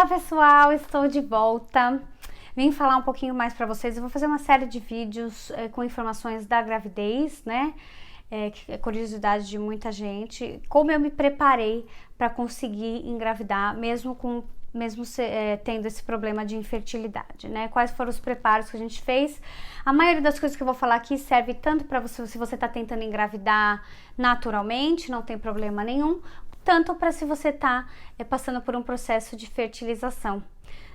pessoal, estou de volta. Vim falar um pouquinho mais para vocês. Eu vou fazer uma série de vídeos com informações da gravidez, né? Que é curiosidade de muita gente. Como eu me preparei para conseguir engravidar, mesmo tendo esse problema de infertilidade, né? Quais foram os preparos que a gente fez? A maioria das coisas que eu vou falar aqui serve tanto para você, se você está tentando engravidar naturalmente, não tem problema nenhum, tanto para se você está passando por um processo de fertilização,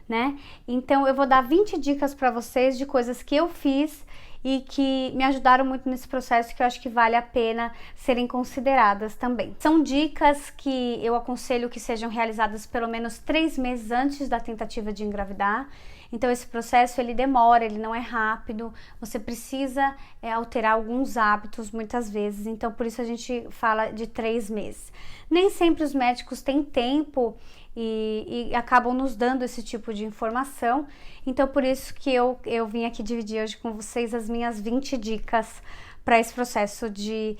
né? Então eu vou dar 20 dicas para vocês de coisas que eu fiz e que me ajudaram muito nesse processo, que eu acho que vale a pena serem consideradas também. São dicas que eu aconselho que sejam realizadas pelo menos 3 meses antes da tentativa de engravidar. Então esse processo ele demora, ele não é rápido, você precisa alterar alguns hábitos muitas vezes, então por isso a gente fala de 3 meses. Nem sempre os médicos têm tempo e acabam nos dando esse tipo de informação, então por isso que eu vim aqui dividir hoje com vocês as minhas 20 dicas para esse processo de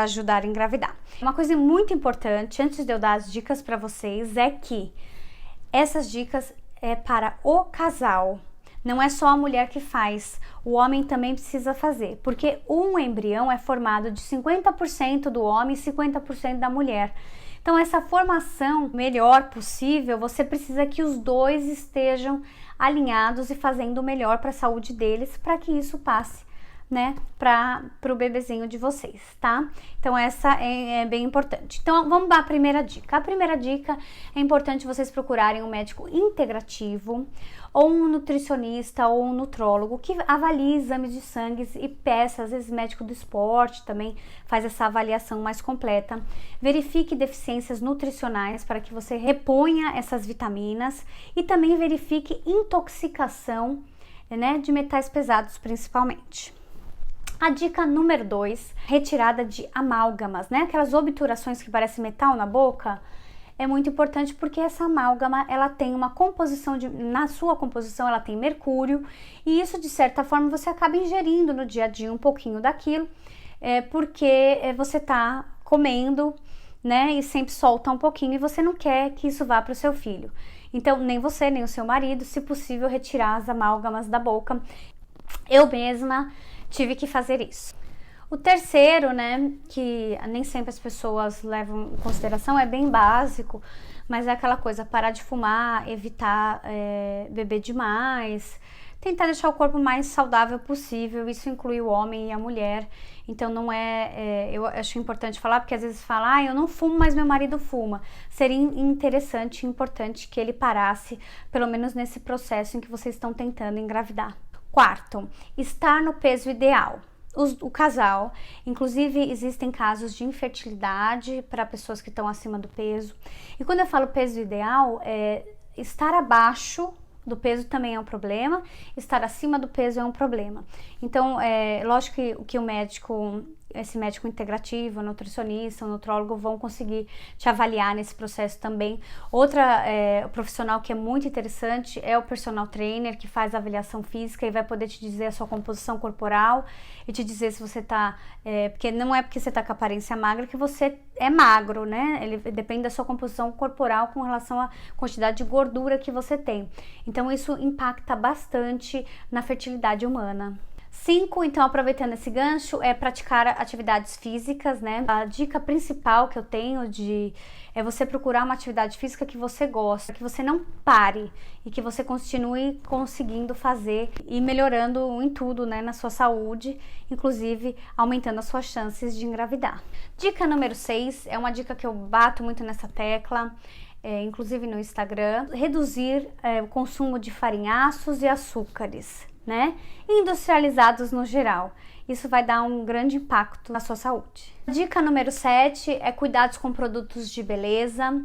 ajudar a engravidar. Uma coisa muito importante, antes de eu dar as dicas para vocês, é que essas dicas é para o casal, não é só a mulher que faz, o homem também precisa fazer, porque um embrião é formado de 50% do homem e 50% da mulher. Então essa formação melhor possível, você precisa que os dois estejam alinhados e fazendo o melhor para a saúde deles, para que isso passe, né, para o bebezinho de vocês, tá? Então essa é bem importante. Então vamos dar a primeira dica. A primeira dica é importante vocês procurarem um médico integrativo, ou um nutricionista, ou um nutrólogo, que avalie exames de sangue e peça, às vezes médico do esporte também faz essa avaliação mais completa. Verifique deficiências nutricionais para que você reponha essas vitaminas e também verifique intoxicação, né, de metais pesados principalmente. A dica número 2, retirada de amálgamas, né? Aquelas obturações que parecem metal na boca, é muito importante porque essa amálgama, ela tem uma composição, na sua composição ela tem mercúrio, e isso de certa forma você acaba ingerindo no dia a dia um pouquinho daquilo, porque você tá comendo, né? E sempre solta um pouquinho e você não quer que isso vá para o seu filho. Então, nem você, nem o seu marido, se possível, retirar as amálgamas da boca. Eu mesma tive que fazer isso. O terceiro, né, que nem sempre as pessoas levam em consideração, é bem básico, mas é aquela coisa, parar de fumar, evitar beber demais, tentar deixar o corpo mais saudável possível, isso inclui o homem e a mulher, então não eu acho importante falar, porque às vezes fala, eu não fumo, mas meu marido fuma. Seria interessante e importante que ele parasse, pelo menos nesse processo em que vocês estão tentando engravidar. Quarto, estar no peso ideal. O casal, inclusive existem casos de infertilidade para pessoas que estão acima do peso. E quando eu falo peso ideal, estar abaixo do peso também é um problema, estar acima do peso é um problema. Então, lógico que esse médico integrativo, nutricionista, nutrólogo vão conseguir te avaliar nesse processo também. Outra profissional que é muito interessante é o personal trainer, que faz a avaliação física e vai poder te dizer a sua composição corporal e te dizer se você tá, porque não é porque você tá com a aparência magra que você é magro, né? Ele depende da sua composição corporal com relação à quantidade de gordura que você tem. Então isso impacta bastante na fertilidade humana. 5, então, aproveitando esse gancho, é praticar atividades físicas, né? A dica principal que eu tenho é você procurar uma atividade física que você gosta, que você não pare e que você continue conseguindo fazer e melhorando em tudo, né? Na sua saúde, inclusive aumentando as suas chances de engravidar. Dica número 6 é uma dica que eu bato muito nessa tecla, inclusive no Instagram: reduzir o consumo de farinhaços e açúcares, né, industrializados no geral. Isso vai dar um grande impacto na sua saúde. Dica número 7 é cuidados com produtos de beleza.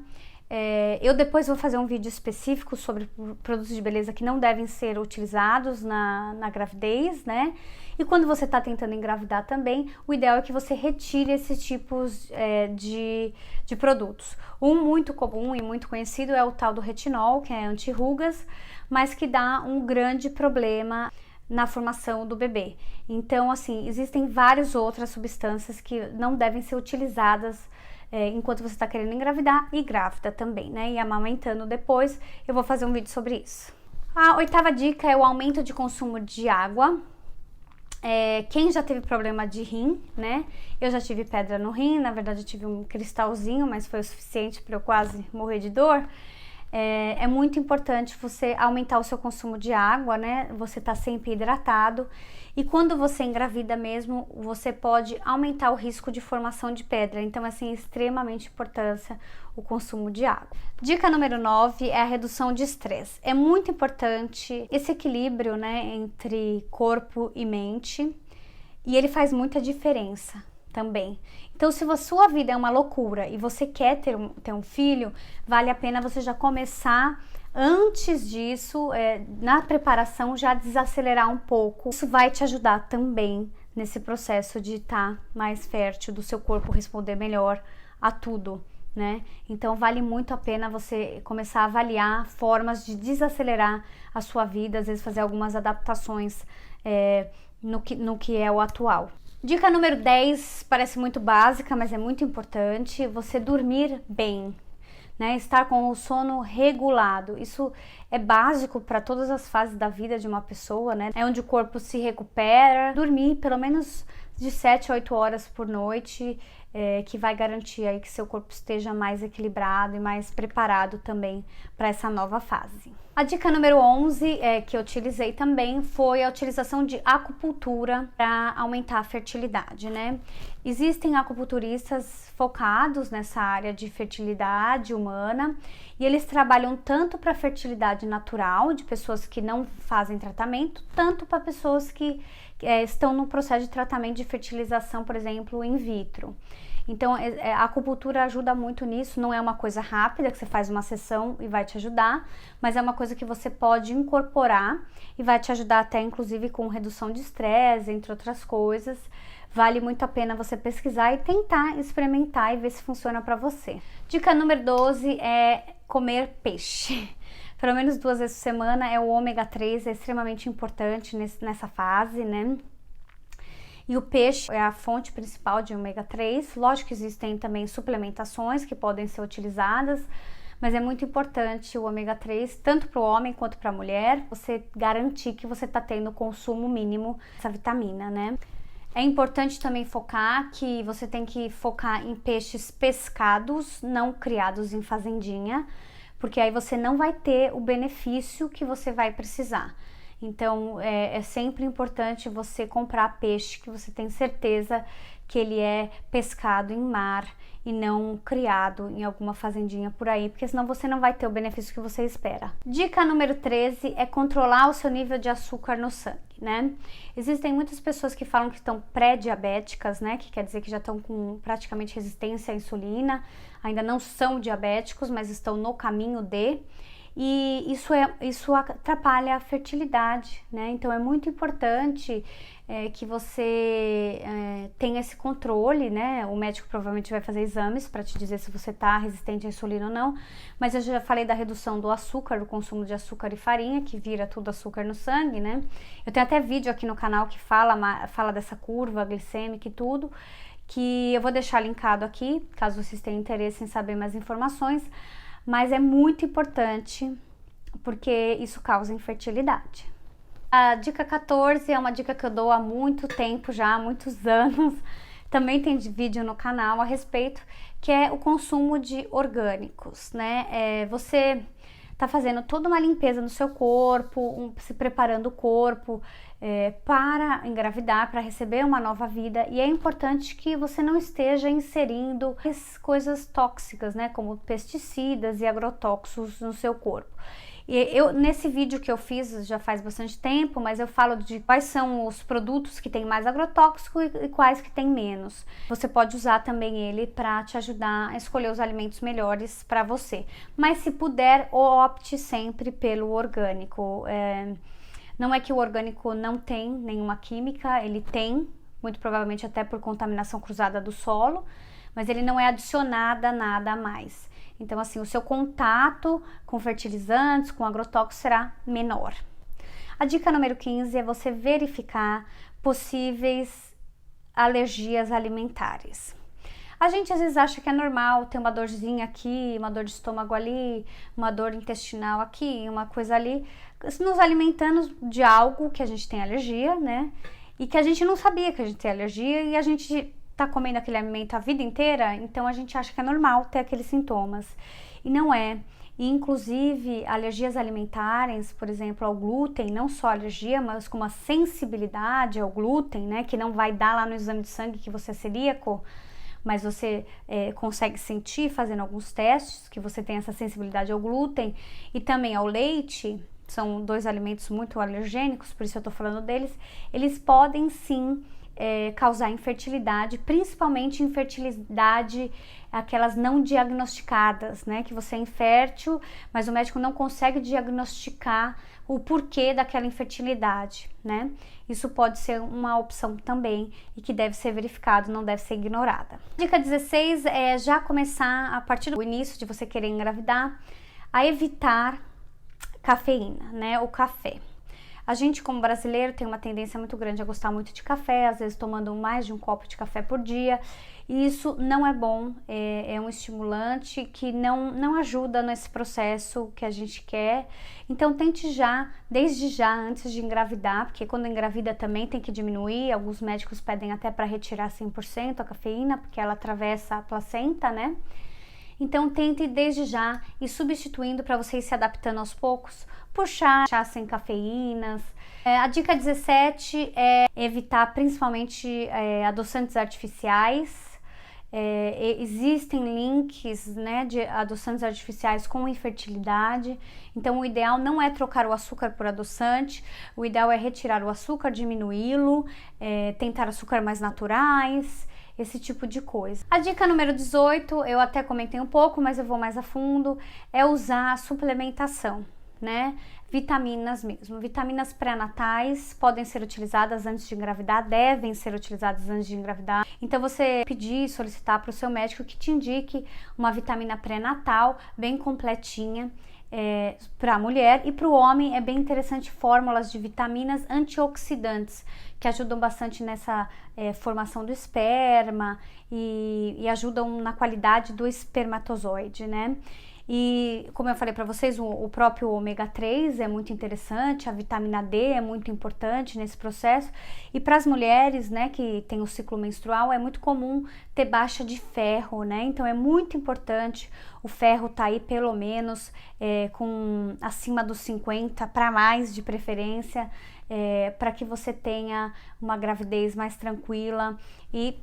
Eu depois vou fazer um vídeo específico sobre produtos de beleza que não devem ser utilizados na gravidez, né? E quando você está tentando engravidar também, o ideal é que você retire esses tipos de produtos. Um muito comum e muito conhecido é o tal do retinol, que é anti-rugas, mas que dá um grande problema na formação do bebê. Então, assim, existem várias outras substâncias que não devem ser utilizadas enquanto você está querendo engravidar e grávida também, né? E amamentando depois, eu vou fazer um vídeo sobre isso. A 8ª dica é o aumento de consumo de água. Quem já teve problema de rim, né? Eu já tive pedra no rim, na verdade eu tive um cristalzinho, mas foi o suficiente para eu quase morrer de dor. É muito importante você aumentar o seu consumo de água, né? Você tá sempre hidratado. E quando você engravida mesmo, você pode aumentar o risco de formação de pedra. Então, assim, é extremamente importante o consumo de água. Dica número 9 é a redução de estresse. É muito importante esse equilíbrio, né, entre corpo e mente. E ele faz muita diferença também. Então, se a sua vida é uma loucura e você quer ter um filho, vale a pena você já começar antes disso, na preparação, já desacelerar um pouco. Isso vai te ajudar também nesse processo de estar mais fértil, do seu corpo responder melhor a tudo, né? Então, vale muito a pena você começar a avaliar formas de desacelerar a sua vida, às vezes fazer algumas adaptações no que é o atual. Dica número 10, parece muito básica, mas é muito importante, você dormir bem, né? Estar com o sono regulado. Isso é básico para todas as fases da vida de uma pessoa, né? É onde o corpo se recupera. Dormir pelo menos de 7 a 8 horas por noite, que vai garantir aí que seu corpo esteja mais equilibrado e mais preparado também para essa nova fase. A dica número 11, que eu utilizei também, foi a utilização de acupuntura para aumentar a fertilidade, né? Existem acupunturistas focados nessa área de fertilidade humana e eles trabalham tanto para fertilidade natural, de pessoas que não fazem tratamento, tanto para pessoas que estão no processo de tratamento de fertilização, por exemplo, in vitro. Então, a acupuntura ajuda muito nisso, não é uma coisa rápida, que você faz uma sessão e vai te ajudar, mas é uma coisa que você pode incorporar e vai te ajudar até, inclusive, com redução de estresse, entre outras coisas. Vale muito a pena você pesquisar e tentar experimentar e ver se funciona para você. Dica número 12 é comer peixe. Pelo menos 2 vezes por semana. O ômega 3 é extremamente importante nessa fase, né? E o peixe é a fonte principal de ômega 3. Lógico que existem também suplementações que podem ser utilizadas, mas é muito importante o ômega 3, tanto para o homem quanto para a mulher, você garantir que você está tendo o consumo mínimo dessa vitamina, né? É importante também focar que você tem que focar em peixes pescados, não criados em fazendinha, porque aí você não vai ter o benefício que você vai precisar. Então, é sempre importante você comprar peixe que você tem certeza que ele é pescado em mar e não criado em alguma fazendinha por aí, porque senão você não vai ter o benefício que você espera. Dica número 13 é controlar o seu nível de açúcar no sangue, né? Existem muitas pessoas que falam que estão pré-diabéticas, né? Que quer dizer que já estão com praticamente resistência à insulina, ainda não são diabéticos, mas estão no caminho de... E isso atrapalha a fertilidade, né? Então é muito importante que você tenha esse controle, né? O médico provavelmente vai fazer exames para te dizer se você está resistente à insulina ou não, mas eu já falei da redução do açúcar, do consumo de açúcar e farinha, que vira tudo açúcar no sangue, né? Eu tenho até vídeo aqui no canal que fala dessa curva glicêmica e tudo, que eu vou deixar linkado aqui, caso vocês tenham interesse em saber mais informações. Mas é muito importante porque isso causa infertilidade. A dica 14 é uma dica que eu dou há muito tempo já, há muitos anos. Também tem vídeo no canal a respeito, que é o consumo de orgânicos, né? Você tá fazendo toda uma limpeza no seu corpo, se preparando o corpo para engravidar, para receber uma nova vida, e é importante que você não esteja inserindo coisas tóxicas, né, como pesticidas e agrotóxicos no seu corpo. E nesse vídeo que eu fiz já faz bastante tempo, mas eu falo de quais são os produtos que tem mais agrotóxico e quais que tem menos. Você pode usar também ele para te ajudar a escolher os alimentos melhores para você. Mas se puder, opte sempre pelo orgânico. Não é que o orgânico não tem nenhuma química, ele tem, muito provavelmente até por contaminação cruzada do solo, mas ele não é adicionado a nada a mais. Então, assim, o seu contato com fertilizantes, com agrotóxicos será menor. A dica número 15 é você verificar possíveis alergias alimentares. A gente às vezes acha que é normal ter uma dorzinha aqui, uma dor de estômago ali, uma dor intestinal aqui, uma coisa ali, nos alimentando de algo que a gente tem alergia, né? E que a gente não sabia que a gente tem alergia e a gente tá comendo aquele alimento a vida inteira, então a gente acha que é normal ter aqueles sintomas. E não é. E, inclusive, alergias alimentares, por exemplo, ao glúten, não só alergia, mas com uma sensibilidade ao glúten, né? Que não vai dar lá no exame de sangue que você é celíaco, mas você consegue sentir fazendo alguns testes que você tem essa sensibilidade ao glúten e também ao leite. São 2 alimentos muito alergênicos, por isso eu tô falando deles. Eles podem sim causar infertilidade, principalmente infertilidade aquelas não diagnosticadas, né? Que você é infértil, mas o médico não consegue diagnosticar o porquê daquela infertilidade, né? Isso pode ser uma opção também e que deve ser verificado, não deve ser ignorada. Dica 16 é já começar, a partir do início de você querer engravidar, a evitar cafeína, né? O café. A gente, como brasileiro, tem uma tendência muito grande a gostar muito de café, às vezes tomando mais de um copo de café por dia, e isso não é bom, é um estimulante que não ajuda nesse processo que a gente quer. Então tente já, desde já, antes de engravidar, porque quando engravida também tem que diminuir, alguns médicos pedem até para retirar 100% a cafeína, porque ela atravessa a placenta, né? Então tente desde já ir substituindo para você ir se adaptando aos poucos por chá sem cafeínas. A dica 17 é evitar principalmente adoçantes artificiais. Existem links, né, de adoçantes artificiais com infertilidade, então o ideal não é trocar o açúcar por adoçante, o ideal é retirar o açúcar, diminuí-lo, tentar açúcar mais naturais, esse tipo de coisa. A dica número 18, eu até comentei um pouco, mas eu vou mais a fundo, é usar a suplementação, né? Vitaminas mesmo. Vitaminas pré-natais podem ser utilizadas antes de engravidar, devem ser utilizadas antes de engravidar. Então você pedir, solicitar para o seu médico que te indique uma vitamina pré-natal bem completinha para a mulher, e para o homem é bem interessante fórmulas de vitaminas antioxidantes que ajudam bastante nessa formação do esperma e ajudam na qualidade do espermatozoide, né? E como eu falei para vocês, o próprio ômega 3 é muito interessante, a vitamina D é muito importante nesse processo. E para as mulheres, né, que tem o ciclo menstrual, é muito comum ter baixa de ferro, né? Então é muito importante o ferro tá aí pelo menos com acima dos 50 para mais de preferência, para que você tenha uma gravidez mais tranquila e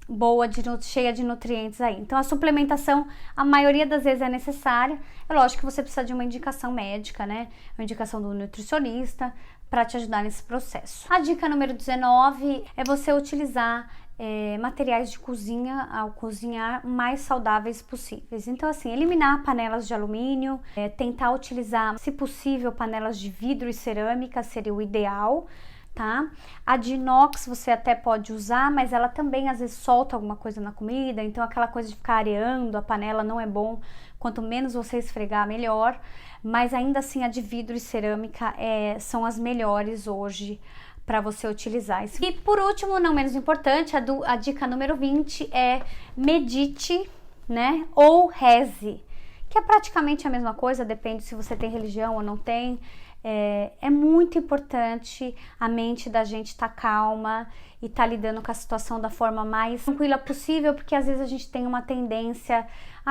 boa, cheia de nutrientes aí. Então a suplementação, a maioria das vezes é necessária. É lógico que você precisa de uma indicação médica, né? Uma indicação do nutricionista para te ajudar nesse processo. A dica número 19 é você utilizar materiais de cozinha ao cozinhar mais saudáveis possíveis. Então assim, eliminar panelas de alumínio, tentar utilizar, se possível, panelas de vidro e cerâmica seria o ideal, tá? A de inox você até pode usar, mas ela também às vezes solta alguma coisa na comida, então aquela coisa de ficar areando a panela não é bom. Quanto menos você esfregar, melhor. Mas ainda assim a de vidro e cerâmica são as melhores hoje para você utilizar. E por último, não menos importante, a dica número 20 é medite, né? Ou reze, que é praticamente a mesma coisa, depende se você tem religião ou não tem. É muito importante a mente da gente estar calma e estar lidando com a situação da forma mais tranquila possível, porque às vezes a gente tem uma tendência,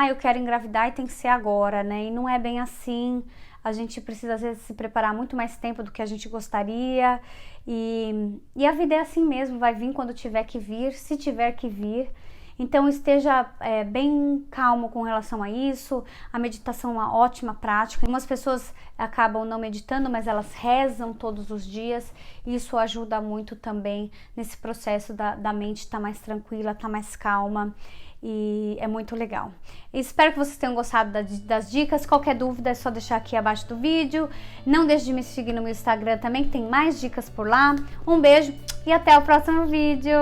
eu quero engravidar e tem que ser agora, né? E não é bem assim. A gente precisa às vezes se preparar muito mais tempo do que a gente gostaria, e a vida é assim mesmo, vai vir quando tiver que vir, se tiver que vir. Então esteja bem calmo com relação a isso. A meditação é uma ótima prática. Algumas pessoas acabam não meditando, mas elas rezam todos os dias. E isso ajuda muito também nesse processo da mente estar mais tranquila, estar mais calma. E é muito legal. Espero que vocês tenham gostado das dicas. Qualquer dúvida é só deixar aqui abaixo do vídeo. Não deixe de me seguir no meu Instagram também, que tem mais dicas por lá. Um beijo e até o próximo vídeo.